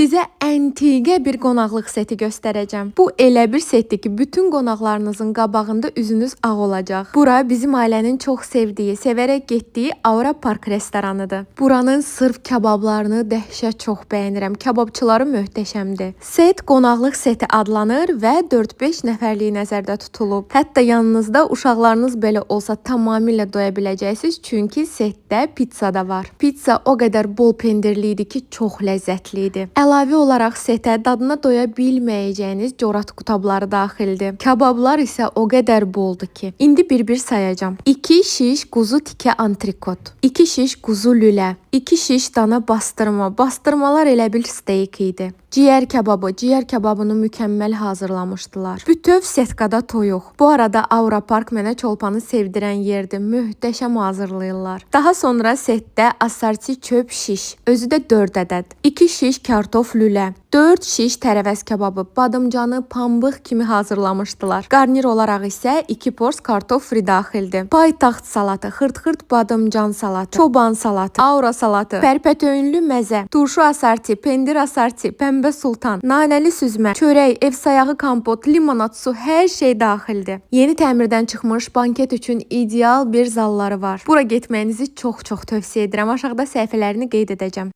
Sizə əntiqə bir qonaqlıq seti göstərəcəm. Bu elə bir setdir ki, bütün qonaqlarınızın qabağında üzünüz ağ olacaq. Bura bizim ailənin çox sevdiyi, sevərək getdiyi Aura Park restoranıdır. Buranın sırf kabablarını dəhşət çox bəyənirəm. Kababçıları möhtəşəmdir. Set qonaqlıq seti adlanır və 4-5 nəfərliyi nəzərdə tutulub. Hətta yanınızda uşaqlarınız belə olsa tamamilə doya biləcəksiniz, çünki setdə pizza da var. Pizza o qədər bol pendirli idi ki, çox ləzzətli idi. Əlavə olaraq setə dadına doya bilməyəcəyiniz corat qutabları daxildir. Kabablar isə o qədər boldur ki, indi bir-bir sayacağam. 2 şiş quzu tikə antrikot, 2 şiş quzu lülə, 2 şiş dana bastırma. Bastırmalar elə bil steak idi. Ciyər kababını mükəmməl hazırlamışdılar. Bütöv setkada toyuq. Bu arada Aura Park mənə çolpanı sevdirən yerdir. Möhtəşəm hazırlayırlar. Daha sonra setdə assorti çöp şiş. Özü də 4 ədəd. 2 şiş kartof lülə. 4 şiş tərəvəz kababı, badımcanı pambıq kimi hazırlamışdılar. Qarnir olaraq isə 2 pors kartof fri daxildir. Paytaxt salatı, xırt-xırt badımcan salatı, çoban salatı, aura salatı, pərpətöyünlü məzə, turşu assorti, pendir assorti, pəmbə sultan, nanəli süzmə, çörək, ev sayağı kompot, limonad su, hər şey daxildir. Yeni təmirdən çıxmış banket üçün ideal bir zalları var. Bura getməyinizi çox tövsiyə edirəm. Aşağıda səhifələrini qeyd edəcəm.